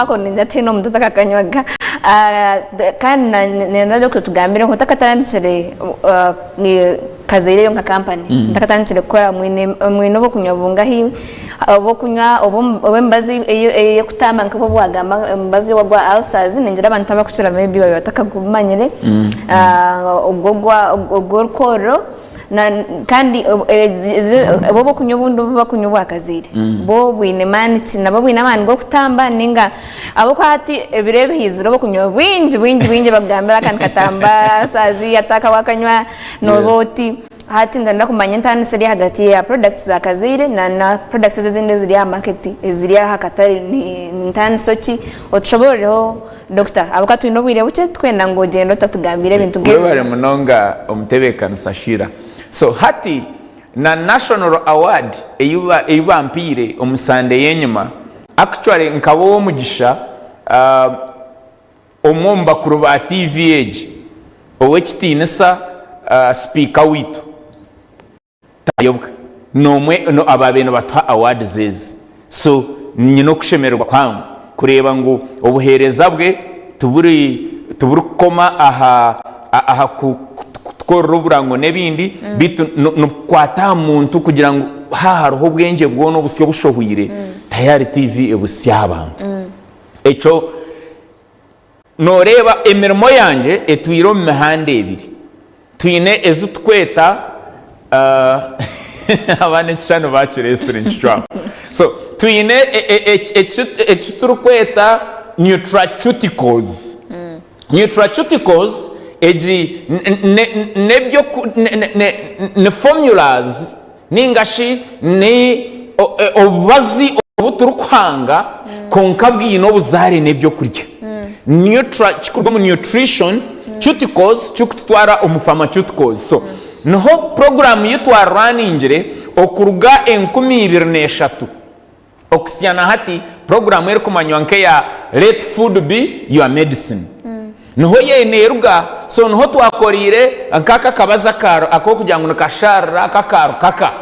ako ninja tino mtoto kakanywaga kana nenda cyo kutugambira ngo takatandikire ni kazire yo nka company takatandikire gukora mwino bo kunyabunga hi bo kunywa obo mbazi iyo kutamba nkabo bwagamba mbazi wagwa alsaz ningira abantu abakushira maybe batakagumanyire ubwo koro na kandi bo kunyobundu bakunyobwa kazire bo bwine mani kina bo bwine mani go kutamba ninga abo kwati ebirebe hiziro bo kunyobwinji bagambira kandi katamba sazi ataka wakanywa noboti hati ndanda kumanya ntani seri hagati ya products za kazire na products zizindi ziri ya market ziri ya hakatari ni ntani sochi otshoboreho doctor abakatu inobwire buce twenda ngo gendo tatugambire ibintu bwe bare munonga omutebekano sashira. So hati na national award eyuba mpire omusande yenyuma actually nkabo mugisha omomba kuruba TV age owekitinisa speaker witu tayobwa nomwe no ababeno batwa award zeze. So nyino kushemerwa kwangu kureba ngo obuhereza bwe tuburi koma aha koroburango nebindi bitu no kwata muntu kugira ngo haharoho bwenge bwono busyo bushohwire tayari TV ebusyabantu echo noreba emirimo yanje etwiro mu mihande ebiri twine ezutweta abane chano bachiresere nchwa. So twine echuturukweta nutraceuticals nutraceuticals eji nebyo ne formulas ningashi ni obazi obuturukwanga konkabwi no buzare nebyo kurya nutrition cuticals cukutwara omupharmaceuticals. So noho program yitwa runingire okuruga 2023 okusyana hati program eri kumanywa nke ya let food be your medicine noho yeneruga. So noho twakorire nkaka kabaza karo ako kugira ngo nakashara kakaro kaka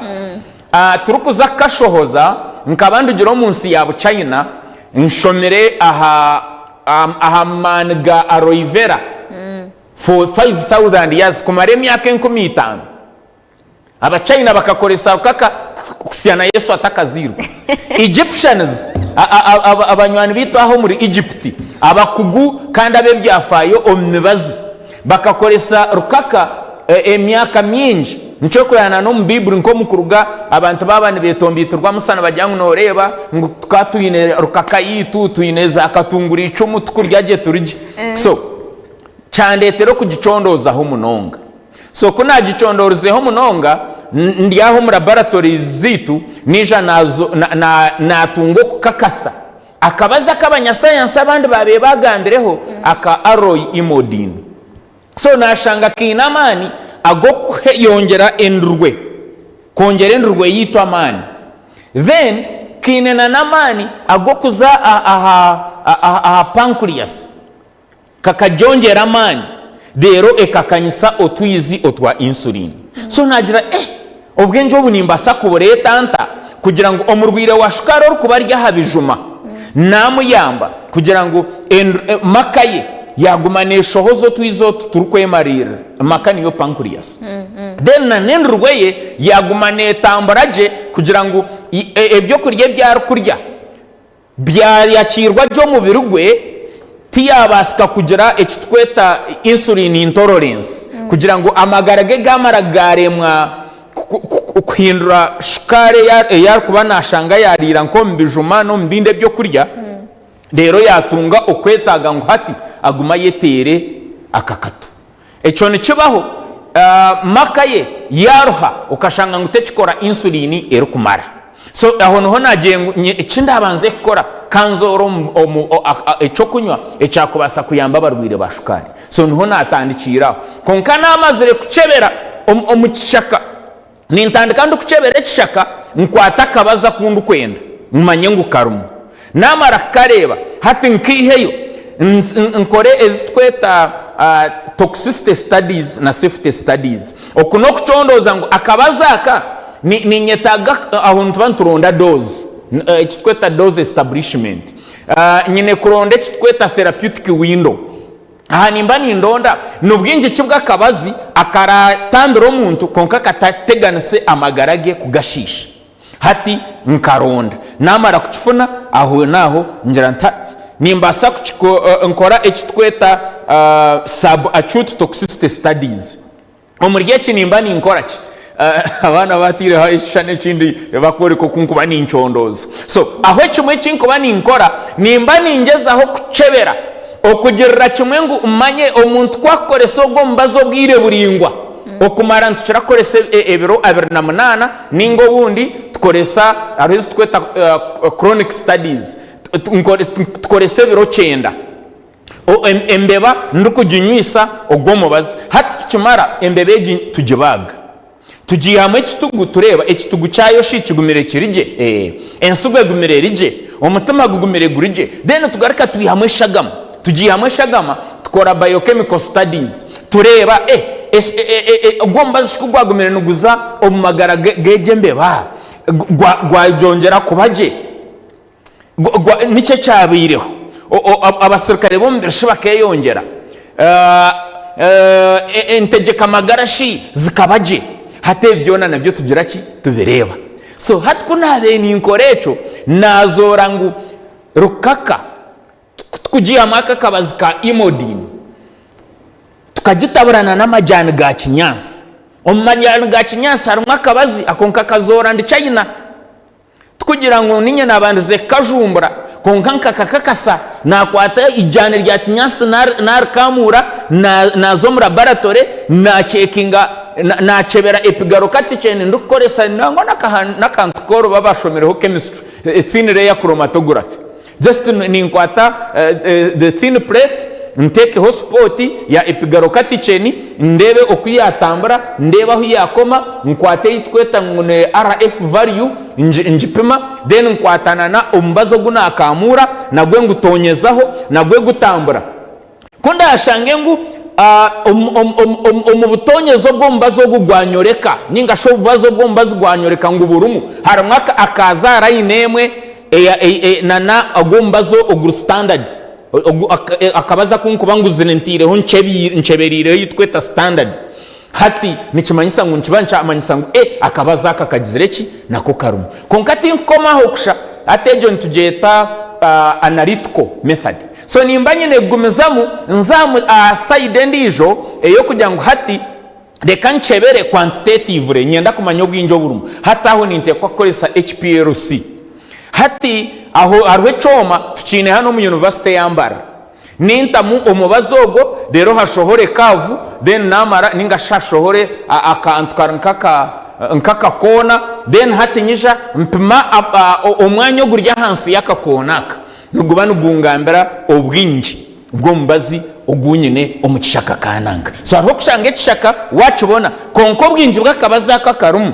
turukuza kashohoza nkabandu giro munsi ya China nshomere aha manga aloe vera for 5000 years kumare emyaka 15 aba China bakakoresa kaka kusyana Yesu atakazirwa Egyptians abanywani bitu aho muri Egypt abakugu kandi abe byafayo omnibazi bakakoresa rukaka emyaka myinji nchoko yana no mbiburi nko mukuruga abantu babane betombiturwa musana bajyangu noreba ngo twatuyine rukaka yitu tuyineza akatungura icumu tukuryaje turije. So chandetero kugicondoza ho munonga. So kuna gicondorezeho munonga ndiaho mu laboratories zitu nija nazo natungo kukakasa akabaza kabanyascience abandi babe bagambireho aka aloe imodine. So nashanga kinamani ago yongera endurwe kongera endurwe yitwa mani then kinena namani ago kuza aha pancreas kakajongera mani dero ekakanyisa otwizi otwa insulin. So nagira obwenje obunimbasa kubore tanta kugira ngo omurwire wa shukaro rukubarya habijuma namuyamba kugira ngo makaye yagumanesho hozo twizo turukwemarira makani yo pancreas then na nendurweye yagumane tambaraje kugira ngo ebyo kurya byaro kurya byayakirwa byo mu birugwe tiyabasika kugira ekitweta insulin intolerance kugira ngo amagarage gamaragaremwa kuhindura shukare ya kuba nashanga yarira nko mbijuma no mbinde byo kurya rero yatunga okwetaga ngo hati aguma yetere akakatu echo nikibaho makaye yaruha ukashanga ngo tekikora insulini erukumara. So aho noho nagiye ikindabanze gukora kanzoro echo kunywa ecyakubasa kuyamba barwire bashukari. So noho natandikiraho konka namazire kucebera omukishaka nintandika ndu kucebera ekishaka nkwata kabaza kundu kwenda mumanye ngukarumu namara kareba hati nkiheyo nkore ezitweta toxicity studies na safety studies okuno kucondoza ngo akabazaka ni nyetaga aho ntubanturonda dose ekitweta dose establishment nyine kuronda kitweta therapeutic window. Aha nimba nindonda nubwinji kibw'akabazi akaratandura omuntu konka katateganise amagarage kugashisha hati nkaronda namara kukifuna aho naho ngira nimbasa nkora ekitweta sub acute toxicity studies omurye kinimba ninkora ki abana batire ha ishane kindi bakore ko kunkuba ninchondoza so aho kimwe kinkuba ninkora nimba ningezaho kucebera okugirira kimwe ngo umanye omuntu kwakoresa ogwo mbazo bwire buringwa okumara ntukirakoresa ebiro 28 ningo bundi tukoresa arizo tweta chronic studies tukoresa ebiro 9 embeba ndukuginyisa ogwo mubazi hati tukimara embebe tugibaga tugihamwe ekitugu tureba ekitugu cyayo shikigumire kirije ensugo egumire rije omutima gugumire gurije then tugarika tuyihamwe shagama tugihamwe shagama tukora biochemical studies tureba ogombazi shikugwagumire nuguza omumagara gejembeba gwajongera kubaje nice cyabireho abasirikare bo mbere bakeyongera entegeka amagara shi zikabaje hate byona nabyo tugira ki tubireba so hatko nabe ninkorecho nazora ngu rukaka tukugiye amaka kabazi ka imodine tukagitaburana n'amajyana ga kinyansi omumajyana ga kinyansi harumwe akabazi akonka kazora ndi China tukugira ngo ninye nabandize kajumbura konka nkakakasa nakwata ijyane rya kinyansi narkamura nazo mu laboratory na checkinga nachebera epigarokati cyane ndukoresa nango nakantukoro babashomereho chemistry thin layer chromatography just ninkwata the thin plate nteke hotspot ya epigarokati cyane ndebe okuyatambura ndeba aho yakoma nkwate yitweta ngone RF value njipima then nkwatana na ombazo gunakamura nagwe ngutonyezaho nagwe gutambura kunda yashange ngu omubutonyezo bwombazo gugwanyoreka ninga sho bubazo bwombazi gwanyoreka nguburumu haramwaka akaza rayinemwe nana agombazo oguru standard akabaza kunkuba nguzinentireho ncheberire yitweta standard hati nikimanyisa ngo nkibancha amanyisa ngo akabaza kakagizireki nako karumu konkati nkomaho kusha atejo ntujeta analytical method so nimbanye negumizamu nzamu side ndijo yo kugira ngo hati reka nchebere quantitative nyenda kumanya obwinjo burumu hata aho nintekwa koresa HPLC hati aho arwe choma tukine hano mu university yambara nintamu omubazogo rero hashohore kavu then namara ninga shashohore akantukara nkaka kona then hati nyisha mpima omwanya ogurya hansi yakakonaka nuguba nugungambira obwinji bwo mubazi ogunyine omukishaka kananga so aho kushanga ekishaka wakibona konko bwinji bwakabaza kakarumu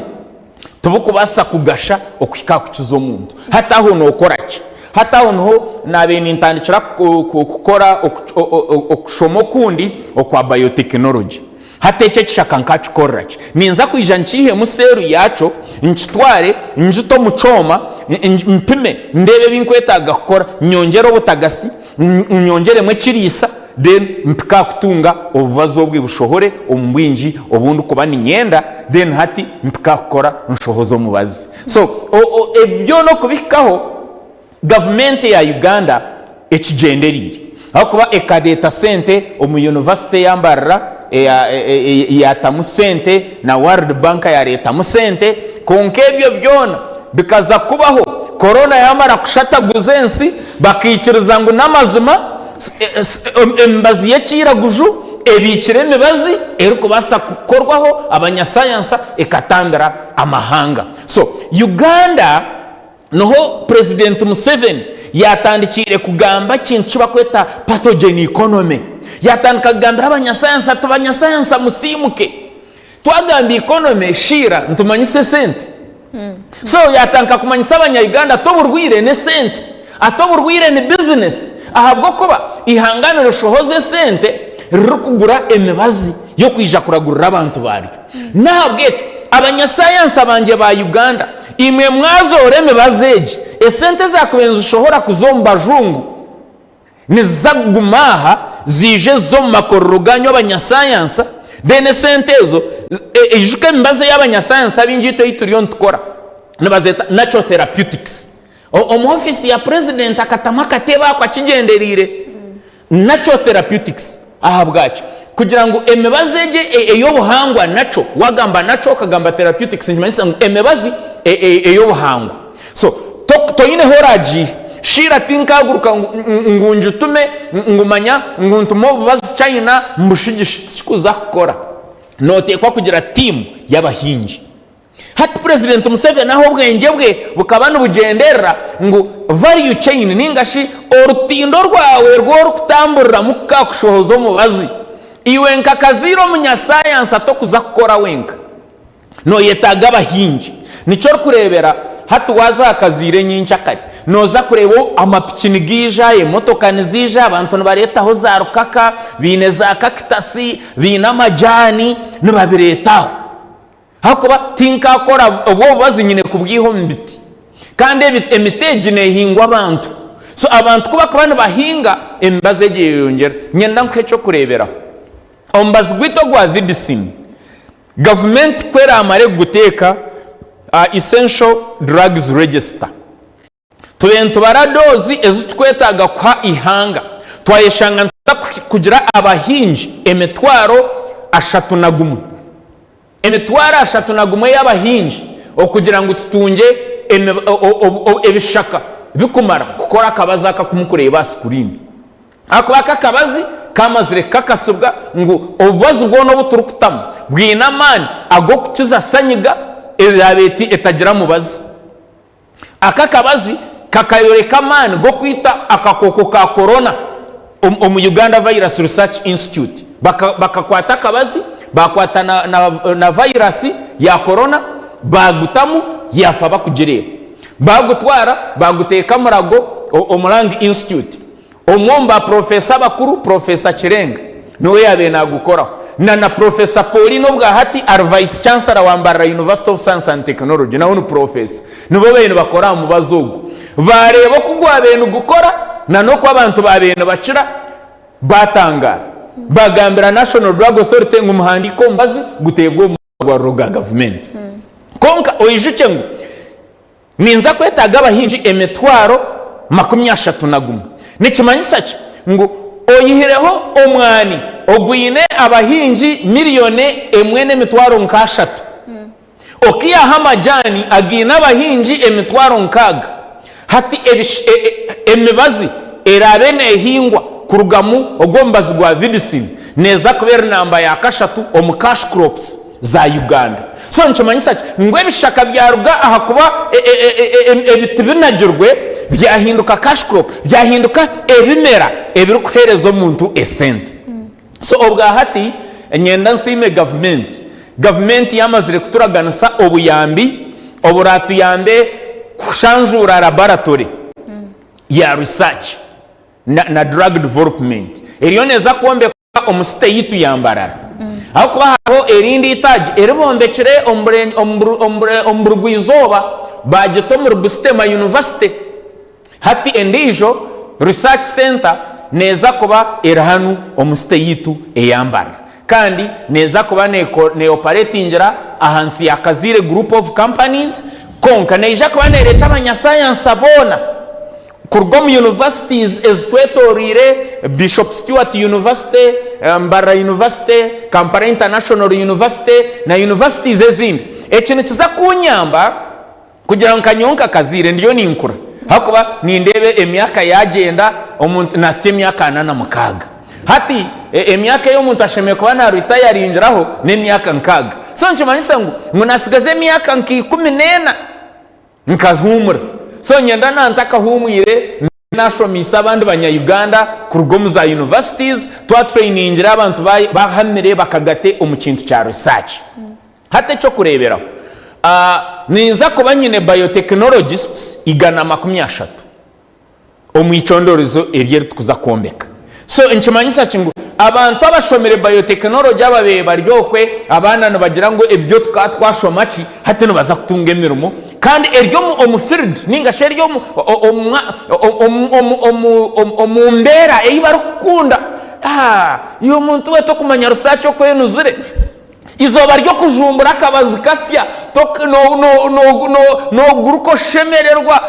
tubukubasa kugasha okwika kukizo omuntu hata aho nokoraki hata aho no nabe nintandikira kukora okushomo kundi okwa biotechnology hata icyo kishaka nkakikoraki ninza kwijja nkihe museru yacho nkitware njito mucoma mpime ndebe binkwetaga gukora nyongera obutagasi nyongeremwe kirisa then mpika kutunga obubazo bwe bushohore ombwinji obundi kuba ninyenda then hati mpika kukora nshohozo mubazi so ebyo no kubikaho government ya Uganda ekigenderire aho kuba ekadeta sente omu university yambarra ya tamusente na World Bank ya leta musente konke ebyo byona bikaza kubaho corona yamara kushata guzensi bakikiriza ngo namazima embazi yekiraguju ebikire emibazi eriko basa kukorwaho abanyasayansa ekatambira amahanga so Uganda noho President Museveni yatandikire kugamba kintu kibakweta pathogen economy yatandika kugambira abanyasayansa musimuke twagamba economy shira ntumanyise sente so yatandika kumanyisa abanya-Uganda toburwire ne sente atoburwire ne business ahabwo kuba ihangane rushohoze sente rukugura emibazi yo kwija kuragurira abantu baryo nahabwecho abanyasayansa banje ba Uganda imwe mwazore emibazeji esente zakubenza ushobora kuzomba jungu nizagumaha zije zo makororo ganyo abanyasayansa dene sente ezo ejuke mbaze y'abanyasayansa b'ingito yituriyo ntukora nabazeta natural therapeutics omu office ya president akatama kateba kwa kigenderire natural therapeutics aha bwacu kugira ngo emibazeje eyobuhangwa naco wagamba naco kagamba therapeutics njimanyisa emibazi eyobuhangwa so toyine horaji shira tinkaguruka ngunjutume ngumanya nguntumo bubazi China mbushigisha kuza gukora notekwa kugira team y'abahinji hati president Museveni naho ubwenge bwe bukabana bugendera ngo value chain ningashi orutindo rwawe rwo kutamburira muka kushohozo mubazi iwe nkakaziro munya science atokuza gukora wenka no yetaga abahinji nico kurebera hati waza akazire nyinshi akari noza kurebo amapikini gija emotoka nizija abantu baretaho za rukaka bine za kakitasi bine amajani nibabiretaho hakuba tinkakora obo bazinyine kubwiho mbiti kandi emiteji nehingwa abantu so abantu kuba kubana bahinga embazeje yongera nyenda nkecho kurebera ombazi gwito gwa vidicine government kwera amare guteka essential drugs register tubentu baradozi ezikwetaga kwa ihanga twayeshanga kugira abahinji emitwaro 3 emitwaro 3 y'abahinji okugira ngo tutunge ebishaka bikumara gukora akabaza akakumukureba screen akubaka akabazi kamazire kakasubwa ngo obubazi bwono buturukutamu bwina mani ago kukiza sanyiga ezabeti etagira mubazi akakabazi kakayoreka mani go kwita akakoko ka corona omu Uganda Virus Research Institute bakakwata akabazi bakwata na virus ya corona bagutamu yafa bakugerera bagutwara baguteka murago omurangi institute omwomba professor bakuru professor Chirenga nowe yabena gukora na professor Paulino bwa hati vice chancellor wa Mbarara University of Science and Technology na onu professor nibo bene bakora mu bazogo barebo kugwa bene gukora na no kwa abantu babene bacira batangara bagambira National Drug Authority ngumuhandiko mbazi gutebwe mu rwa government konka oyijuke ngo ninza kwetaga abahinji emitwaro 31 nikimanyisa ngo oyihireho omwani ogwine abahinji miliyoni 1.3 okiya hamajani agina abahinji emitwaro 6 hati emibazi erabene hingwa kurugamu ogombazi gwa vidicine neza kubera namba ya 3 omu cash crops za Uganda so nchimanyisa ngo ebishaka byaruga aha kuba ebiti binagirwe byahinduka cash crop byahinduka ebimera ebiri kuhereza omuntu esente so obwa hati nyenda nsime government yamazire kuturaganisa obuyambi oburatu yambe kushanjura laboratory ya research na drug development eriyo neza kuombe omusite yitu yambarara aho kuba hariho erindi itaji eribombekere omburugwizoba bagito mu Rubusitema University hati endijo research center neza kuba erahanu omusite yitu eyambara kandi neza kuba ne operatingira ahansi ya Kazire group of companies konka neja kuba nereta abanyasayansi abona kurgom universities ezitwetorire Bishop Stewart University, Mbarara University, Kampala International University na universities ezindi ekintu kiza kunyamba kugira ngo kanyonka Kazire ndiyo ninkura hakuba nindebe emyaka yagenda omuntu na semyaka 86 hati emyaka yo muntu ashemeye kuba na retire yinjiraho n'emyaka 6 so nchimanyisa ngo nasigaze emyaka 14 nkahumura so nyenda nantaka humwire nashomisa abandi banya Uganda kurugomu za universities twa trainingira abantu bahamire bakagate omukintu cya research hate cyo kureberaho ninza kuba nyine biotechnologists igana 30 omwichondorizo eriye tukuza kombeka so nchimanyisa kingu abantu abashomere biotechnology ababe baryokwe abana no bagira ngo ebyo twashomaki hate no baza kutunga emirimo kandi eryo omu field ninga sheryo omu mbera eibarukunda iyo muntu weto kumanya research okwenuzire izoba ryo kujumbura akabazi kasya no guruko shemererwa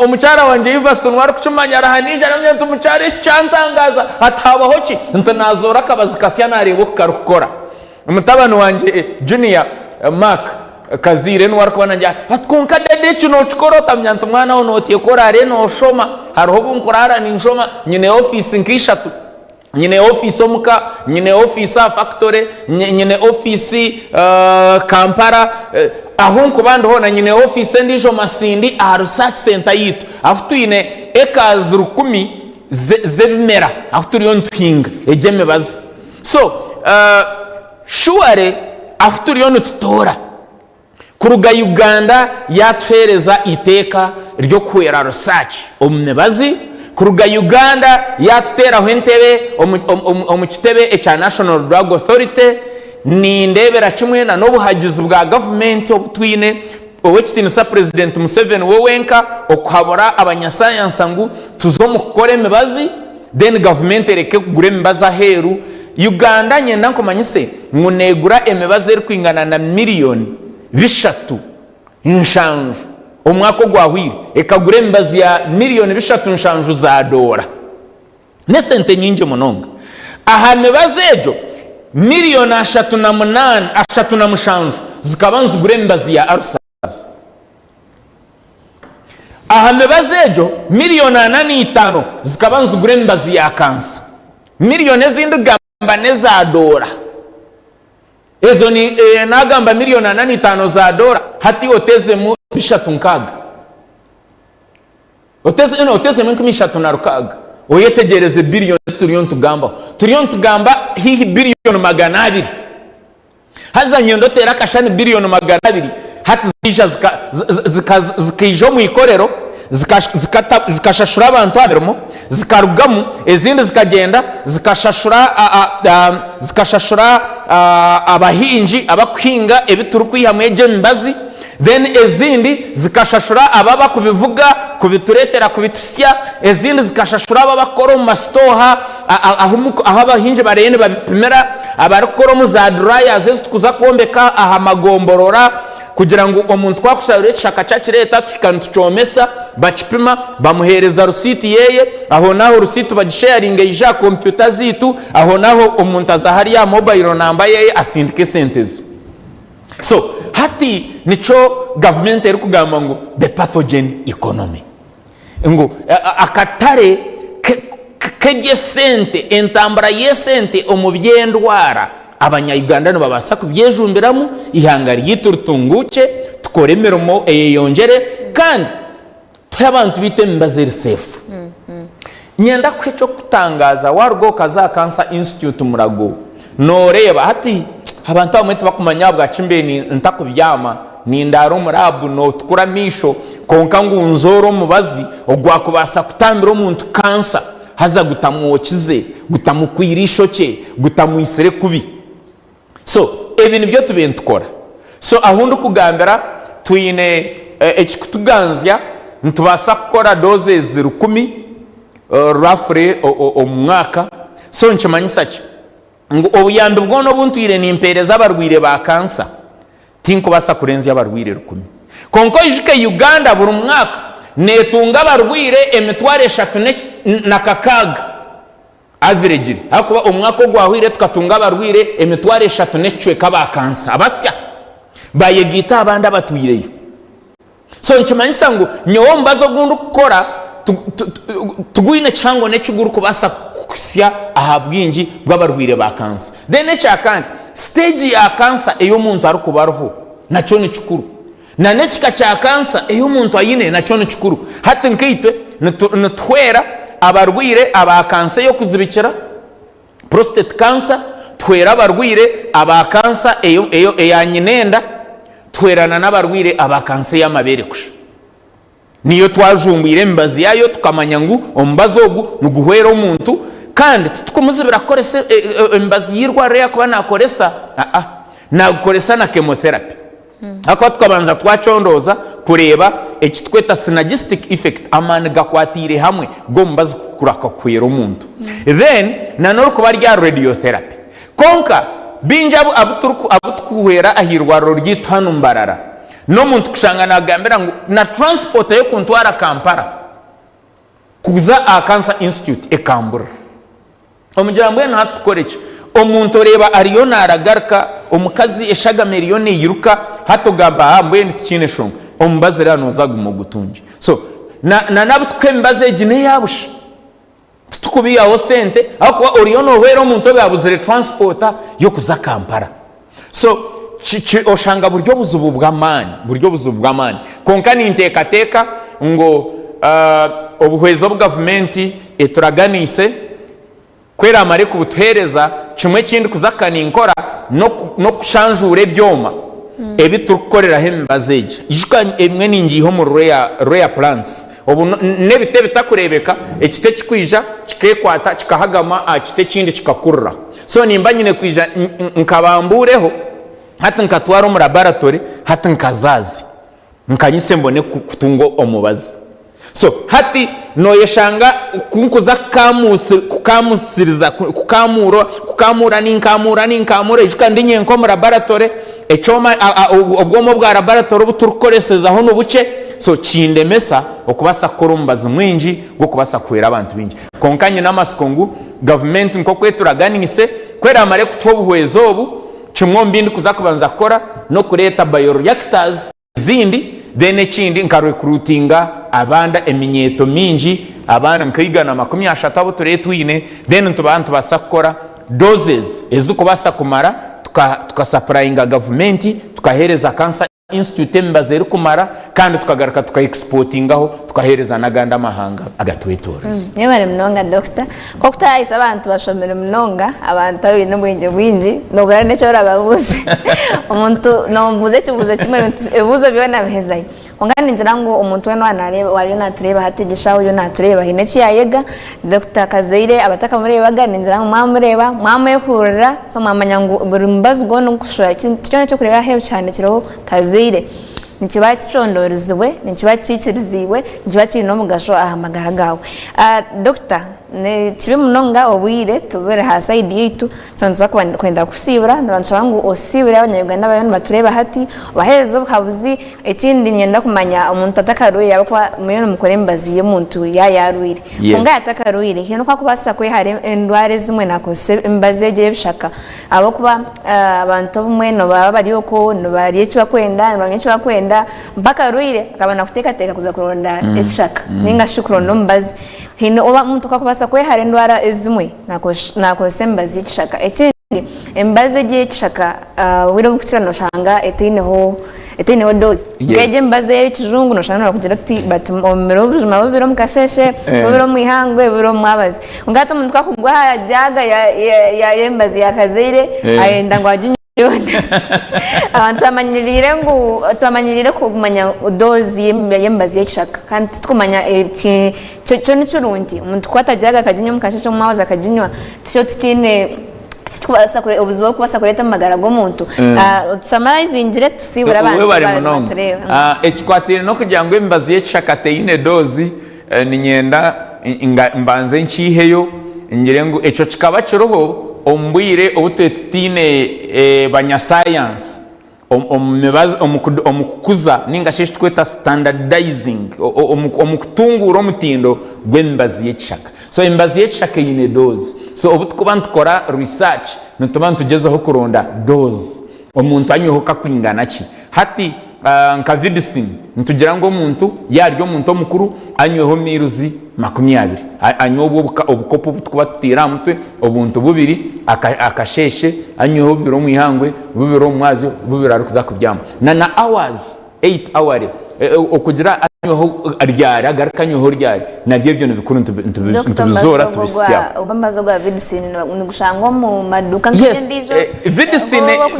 omucyara wanje Iverson wari kucumanya arahanije n'abantu mucyare cyantangaza hatabaho ki ntanazora akabazi kasya narebo karukora umutabano wanje Junior Mark Kazire n'wari kubana njya atkonka dede kino chikorota myantu mwana ono tiekora reno shoma hariho bunkurara ni nshoma nyine office nkishatu nyine office omuka nyine office factory nyine office Kampala aho nkubando hona nyine office ndijo Masindi a research center yitu afutine acres 10 zebimera afuturiyo ntwinga ejeme bazi so shuare afuturiyo ntutora kuruga Uganda yatwereza iteka ryo kwera research omunebazi kuruga Uganda yatuteraho entebe omukitebe echa National Drug Authority ni ndebera kimwe na n'obuhagizi bwa government obutwine owekitinisa President Museveni wowenka okuhabora abanyasayansi ngu tuzomukore emibazi then government ereke kugura emibazi aheru Uganda nyenda nkomanyise ngunegura emibazi erikwingana na miliyoni 3.7 omwaka gwahwire ekagura emibazi ya miliyoni 3.7 za dola nesente nyingi munonga aha mibazi ejo miliyoni 3.7 zikaba nzigura emibazi ya ulcers aha mibazi ejo miliyoni 8.5 zikaba nzigura emibazi ya kansa miliyoni ezindi gamba neza dola ezo ni nagamba miliyoni 8.5 za dola hati oteze mu 3.7 oteze mu 3.7 oyetegereze billion turion tugamba hihi billion 200 haza nyendo tera kashani billion 200 hati zikaijo mu ikorero zikashashura abantu abermo zikarugamu ezindi zikagenda zikashashura abahinji abakwinga ebituru kwihamwe ejembazi then ezindi zikashashura ababa kubivuga kubituretera kubitusya ezindi zikashashura ababa koro mu mastoha aho abahinji barene babipimera abarikoro mu za dryers ezitukuza kombeka aha magomborora kugira ngo omuntu twakusharire chaka cyakireta tukantucomesa bachipima bamuhereza rusiti yeye aho naho rusiti bagisharinga ija computer zitu aho naho omuntu azahari ya mobile number yeye asindike sentence so hati nicho government eri kugamba ngo the pathogen economy ngo akatare kegesente entambara yesente omubyendwara abanya-Uganda no babasa kubyejumbiramu ihangari yiturtunguke tukore emirimo eyongere kandi abantu bite mbazeri safe nyenda kwecho kutangaza wargo kaza Cancer Institute murago noreba hati abantu bamwe bakumanya bwa chimbeni ntakubyama ni ndaro murabu no tukuramisho konka ngunzoro mubazi ogwakubasa kutambira omuntu cancer haza gutamuokize gutamukwirisho cye gutamuisere kubi so ebintu byo tubentukora so ahundu kugambira twine ekikutuganzya ntubasa gukora doses 10 roughly omwaka so nchimanyisa ki ngo obuyambi bwono buntwire nimpereza abarwire ba kansa tinkubasa kurenza abarwire 10 konko ijike Uganda buri mwaka netunga abarwire emitware 3 na kakaga average hakuba umwaka gwahwire tukatunga abarwire emitware 3 necwe kaba kansa abasya bayegita abandi abatuyireyo so nchimanyisa ngo nyombazo gundu kukora tuguine chango necuguru kubasa kusya ahabwinji bw'abarwire ba kansa then cyakandi stage ya kansa eyo muntu ari kubaroho naco ni cikuru na nekika cya kansa eyo muntu ayine naco ni cikuru hati nkitwe ntwera abarwire aba kansa yo kuzibikira prostate cancer twera abarwire aba kansa eyo eyanyinenda twerana n'abarwire aba kansa y'amabere kusha niyo twajumbire mbazi yayo tukamanya ngo ombazo ogu nuguhwera omuntu kandi tukumuzibira korese mbazi yirwa reya kuba nakoresa nakoresa na chemotherapy hako tukabanza twacondoza kureba ekitweta synergistic effect amani gakwatire hamwe gombaza kuraka kwera umuntu then nanoro kuba rya radiotherapy konka binjabo abutukuhera ahirwaro ryita hano Mbarara no muntu kushanga nagambira ngo na transport yo kuntwara Kampala kuza a Cancer Institute ekambura omugira mbwe natukoreche omuntu reba ariyo naragaruka omukazi eshaga miliyoni yiruka hatogamba mbwe ntikine shonga ombaze rano uzagumo gutunje so na nabutwe mbaze gine yabusha tukubiya ho sente aho kuba oriyo no wero omuntu babuzire transporta yo kuza Kampala so oshanga buryo buzubu bw'amani konka nintekateka ngo obuhwezo bw'gavumenti eturaganise kwera mare kubutuhereza kimwe kindi kuzakana inkora no kushanjura byoma ebiturukorera hembazeje ijwa emwe ningiho mu royal plants obu nebite bitakurebeka ekite kikwija kikekwata kikahagama akite kindi kikakurra so nimba nyine kwija nkabambureho hata nkatwara mu laboratory hata nkazazi nkanyise mbone kutungo omubazi so hati noyeshanga kunkuza kukamusiriza kukamura ninkamura ijuka ndinye nko mu laboratory echoma obwomo bwa laboratory buturukoreseza ho nubuce so kindemesa okubasa korombazi mwinji go kubasa kwera abantu bingi konkanye namasikongu government nko kweturaganise kwera mare kutobuhwezo obu kimwe mbindi kuza kubanza kora no kureta bioreactors zindi then ekindi nka recruitinga abanda eminyeto mingi abana nkigana 30 abo turetwine then tubantu basakora doses ezukubasa kumara tukasupplyinga government tukahereza Cancer Institute mbazeri kumara kandi tukagaruka tukaexportingaho tukahereza naganda mahanga agatwetora yebare mnonga doctor ko kutayisa abantu bashomera mnonga abantu abintu bwinje bwinji no burane cyo rababuze umuntu no mbuze kibuze kimwe ebuze bibona bihezaye ongani ngira ngo umuntu weno anareba wali natureba hatigishaho yo natureba hineki yayega Dr. Kazeire abataka murebaga ngira ngo mwamureba mwamuyehurira so mwamanya ngo buri mbazgo no kushura cyo cyo kureba he cyane kiraho Kazeire nikiba kicondorezwe nikiba kikiriziwe nikiba kiri no mugasho ahamagara gawe Dr. ne kibe munonga obwire tubere ha side yitu sonza kwenda kusibura ndabantu ngo osibura abanyarwanda bayone batureba hati baherezo habuzi ekindi nyenda kumanya umuntu atakaruye yabakwa muyone mukore mbaziye muntu yaruire unga atakaruire hino kwa kubasa kwe hari endware zimwe nakose mbazeje bishaka abo kuba abantu bumwe no baba bari uko no bari cyo kwenda bamwe cyo kwenda mpaka ruire akabana kuteka kuza kuronda eshaka ninga shukuro no mbazi hino oba muntu kwa kubasa kwe hari ndwara ezimwe nakose mbazi kishaka ekindi embaze je kishaka wiro bukirano shanga eteneho dose ngeje mbaze y'ikijungu no shanga kugira ati but omero bujuma biro mukasheshe biro mwihangwe biro mwabazi ngata muntu kwakugwa jaga ya embazi ya Kazeire ayenda ngo ajinyo abantu amanyirire kumanya dozi yembazi y'ikishaka kandi tukumanya cyo nicurundi umuntu kwatajaga kajinyo mukasheshe mwabaza kajinyo cyo tikine tukubasa kure ubuzwa kubasa kureta magara go muntu summarizingire tusibura abantu batureba ekikwatire no kugira ngo embazi y'ikishaka teine dozi ni nyenda mbanze nkiheyo ngire ngo eco kikaba kiroho ombwire obutwetine banya science omukukuza ninga sheshi tweta standardizing omukutungura omutindo gw'embazi y'ekishaka so embazi y'ekishaka yine dose so obutukuba ntukora research nituba ntugezeho kuronda dose omuntu anyweho kakwingana ki hati nka vidicine ntugira ngo omuntu yaryo omuntu omukuru anyweho miruzi 20 anyweho obukopo butukuba tutira mutwe obuntu bubiri akasheshe anyweho biro mwihangwe bubiro mwazi bubiro arukuza kubyama na hours 8 hours okugira anyweho ryari agaraka anyweho ryari nabyo byo bikuru ntubizora tubisya ubambazo gwa vidicine ni gushangwa mu maduka nkendijo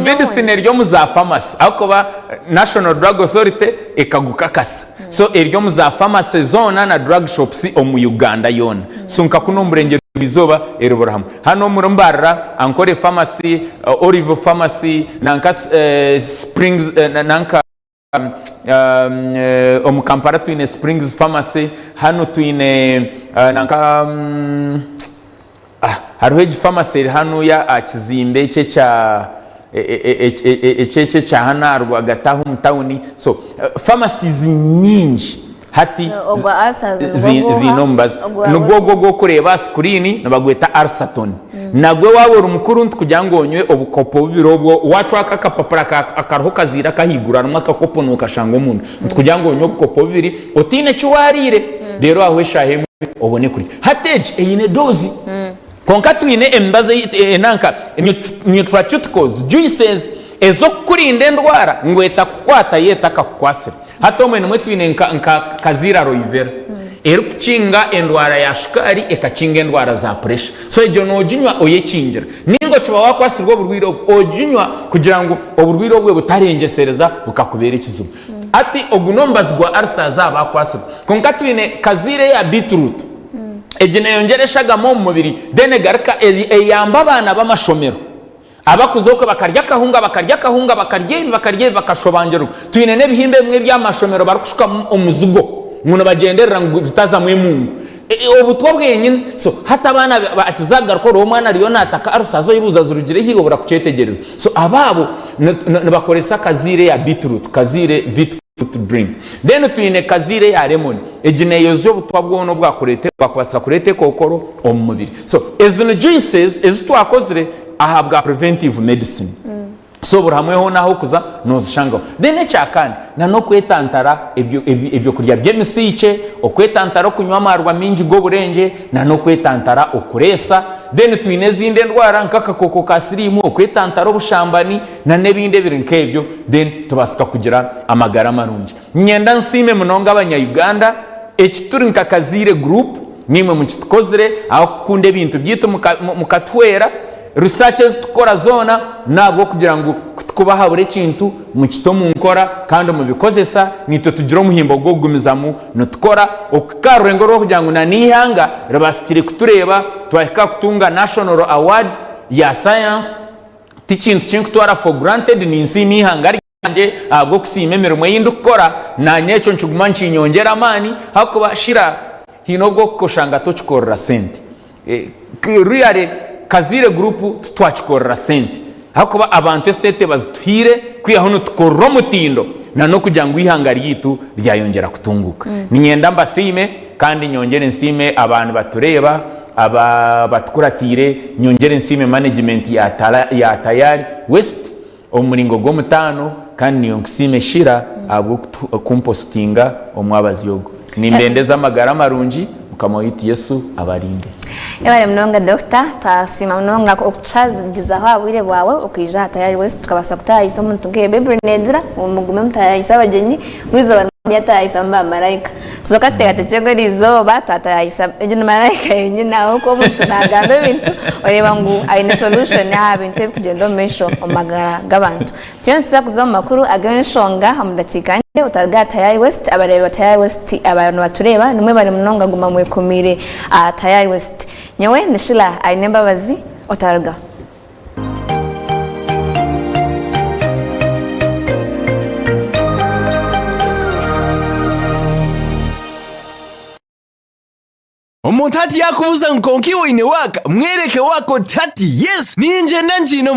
vidicine ryo mu za pharmacy akoba National Drug Authority ekagukakasa so eryo muza pharmacy zona na drug shops omu Uganda yona so nka kuno murenge bizoba erobora hamwe hano murumbarra ankore pharmacy Olive pharmacy nanka Springs nanka Kampala tuine Springs pharmacy hano tuine nanka hariho pharmacy hano ya Kizimbe cye cha hana rwagataho mutawuni so pharmacies nyinshi hati zinombaza nubwo kureba screen nabagweta Arsaton nagwe wabura umukuru kugira ngo onywe obukopo bibiro bwo wacwaka akapapura akaroho kazira kahigura n'akakopo nukashanga umuntu kugira ngo onywe obukopo bibiri otine cywarire rero ahwesha hemwe obone kuri hateje eyine dozi konka tuine embaze nanka nutraceuticals juices ezo kurinda endwara ngweta kukwata yeta kakwasira hato mwe numwe tuine nka kazira roivera kukinga endwara ya shukari ekakinga endwara za pressure so ejo nojinywa oyekingira ningo kiba wakwasirwa burwiro ojinywa kugira ngo oburwiro bwe butarengesereza bukakubera ikizuba ati ogunombazwa arsa za bakwasirwa konka tuine kazire ya beetroot ejine yongereshaga mu mubiri dene garika eyamba abana b'amashomero abakuzoke bakarya kahunga bakarya bakashobangero tuine nebihimbe bimwe by'amashomero barukushuka umuzigo muno bagenderera ngo bitaza mu mungu obutwa bwenyine so hata abana batizagaruko ro mwana riyo nataka arusazo yibuza zurugire higo bura kucetegereza so ababo bakoresa kazire ya beetroot kazire drink then tuine kazire ya lemon ejine yozo butwa bwono bwakorete bakubasira kurete kokoro omubiri so ezino juices ezitwakozire ahabwa preventive medicine so burahamweho naho kuza nozishanga then cyakandi na no kwetantara ebyo kurya by'emisice okwetantara kunywa amarwa mingi go burenge na no kwetantara okuresa then tuine zinde ndwara nkakakoko kasirimu okwetantara obushambani na nebinde birinkebyo then tubasika kugira amagara marungi nyenda nsime munonga abanya-Uganda ekituri nkakazire group nimwe mukitukozire aho kunde bintu byito mukatwera researches tukora zona nabwo kugira ngo kubaha bure kintu mu kito mu nkora kandi mu bikozesa nito tugira umuhimbo gwo gumizamu no tukora okukarurengo ro kugira ngo nanihanga rabasikire kutureba twahika kutunga national award ya science tikintu kinkutwara for granted ni nsimi ihanga ryanjye abwo kusime mirimo y'indukora na nyecho ncuguma nkinyongera amani hakuba shira hinobwo koshanga to chikorra sente really kazire group twachikorra sente hakuba abantu sete bazituhire kwiyaho tukoro mutindo na no kugira ngo ihangari yitu ryayongera kutunguka ninyenda mbasime kandi nyongere nsime abantu batureba aba batukuratire nyongere nsime management ya Tayari West omuringo go mutano kandi niyo nsime shira abo compostinga omwabazi yogo nimbendeza amagara marungi mukamoyiti Yesu abarinde Ebale mnonga doctor twasima mnonga okuchazigizaho abwire bwawe ukija Tayari West tukabasa kutayisa umuntu nge baby nedra umugume mutayisa abagenyi wizo yatayisa mba malaika zokate gatechego rizo batatayisa ejina malaika yenyine aho ko muntu nagambe bintu oreba ngo ayine solution ya bintu kugendo mesho omagara gabantu tyenza kuzoma makuru agenshonga hamudakikanye utarga Tayari West abareba Tayari West abantu batureba nimwe bari mnonga guma mwekomire Tayari West nyawe nishila ainemba bazi otarga Omuntu ati yakubuza nkonki wine waka mwereke wako tati yes ninje nanjino